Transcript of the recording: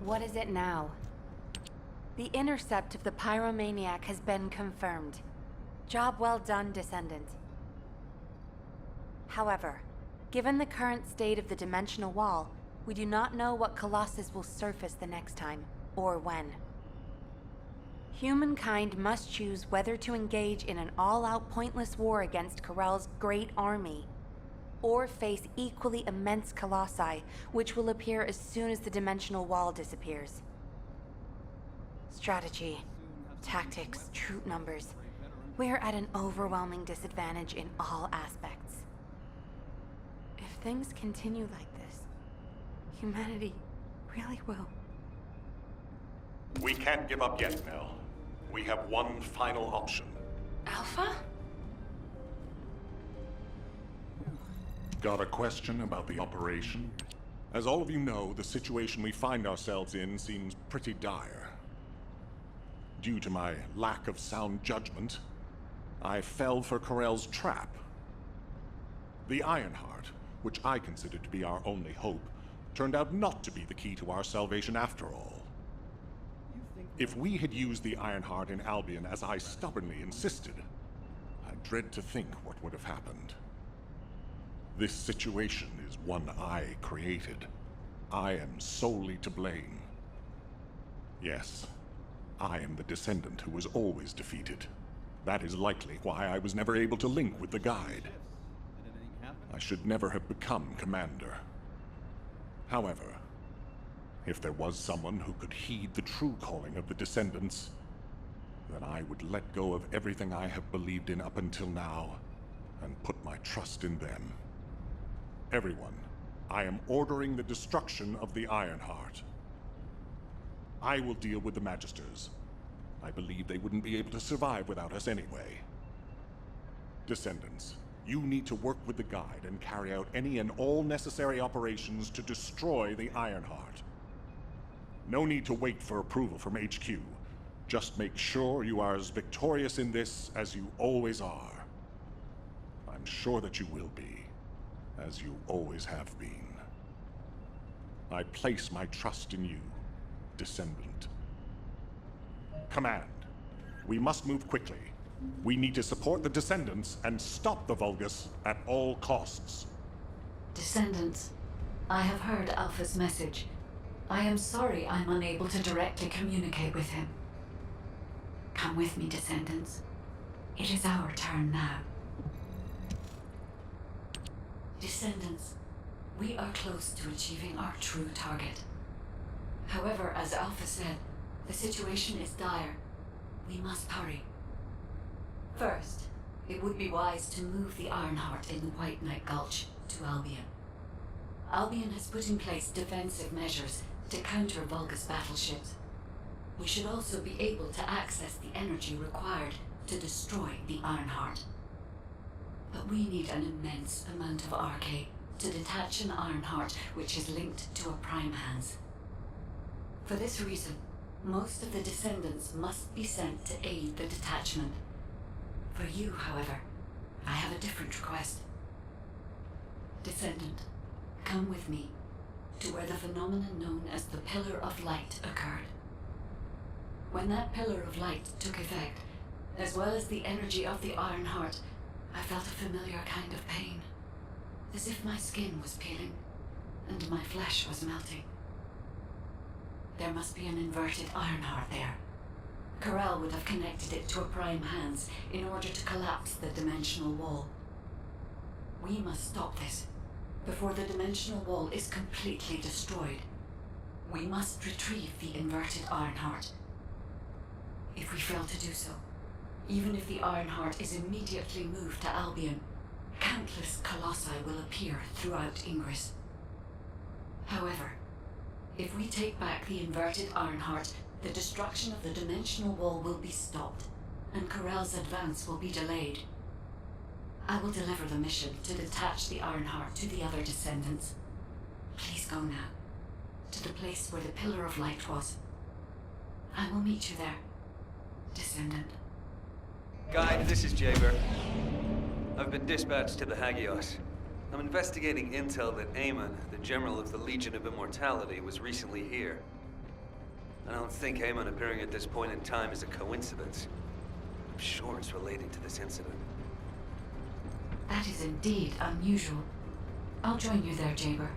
What is it now? The intercept of the pyromaniac has been confirmed. Job well done, Descendant. However, given the current state of the dimensional wall, we do not know what Colossus will surface the next time, or when. Humankind must choose whether to engage in an all-out pointless war against Corell's great army, or face equally immense colossi, which will appear as soon as the dimensional wall disappears. Strategy, tactics, troop numbers. We're at an overwhelming disadvantage in all aspects. If things continue like this, humanity really will. We can't give up yet, Nell. We have one final option. Alpha? Got a question about the operation? As all of you know, the situation we find ourselves in seems pretty dire. Due to my lack of sound judgment, I fell for Corell's trap. The Ironheart, which I considered to be our only hope, turned out not to be the key to our salvation after all. If we had used the Ironheart in Albion as I stubbornly insisted, I dread to think what would have happened. This situation is one I created. I am solely to blame. Yes, I am the Descendant who was always defeated. That is likely why I was never able to link with the Guide. I should never have become Commander. However, if there was someone who could heed the true calling of the Descendants, then I would let go of everything I have believed in up until now, and put my trust in them. Everyone, I am ordering the destruction of the Ironheart. I will deal with the Magisters. I believe they wouldn't be able to survive without us anyway. Descendants, you need to work with the Guide and carry out any and all necessary operations to destroy the Ironheart. No need to wait for approval from HQ. Just make sure you are as victorious in this as you always are. I'm sure that you will be, as you always have been. I place my trust in you, Descendant. Command, we must move quickly. We need to support the Descendants and stop the Vulgus at all costs. Descendants, I have heard Alpha's message. I am sorry I'm unable to directly communicate with him. Come with me, Descendants. It is our turn now. Descendants, we are close to achieving our true target. However, as Alpha said, the situation is dire. We must hurry. First, it would be wise to move the Ironheart in the White Knight Gulch to Albion. Albion has put in place defensive measures to counter Vulgus battleships. We should also be able to access the energy required to destroy the Ironheart. But we need an immense amount of Arcade to detach an Ironheart which is linked to a Prime Hands. For this reason, most of the Descendants must be sent to aid the detachment. For you, however, I have a different request. Descendant, come with me to where the phenomenon known as the Pillar of Light occurred. When that Pillar of Light took effect, as well as the energy of the Ironheart, I felt a familiar kind of pain, as if my skin was peeling and my flesh was melting. There must be an inverted Ironheart there. Corell would have connected it to a Prime Hands in order to collapse the dimensional wall. We must stop this before the dimensional wall is completely destroyed. We must retrieve the inverted Ironheart. If we fail to do so, even if the Ironheart is immediately moved to Albion, countless colossi will appear throughout Ingress. However, if we take back the inverted Ironheart, the destruction of the dimensional wall will be stopped, and Corell's advance will be delayed. I will deliver the mission to detach the Ironheart to the other Descendants. Please go now, to the place where the Pillar of Light was. I will meet you there, Descendant. Guide, this is Jaber. I've been dispatched to the Hagios. I'm investigating intel that Amon, the General of the Legion of Immortality, was recently here. I don't think Amon appearing at this point in time is a coincidence. I'm sure it's related to this incident. That is indeed unusual. I'll join you there, Jaber.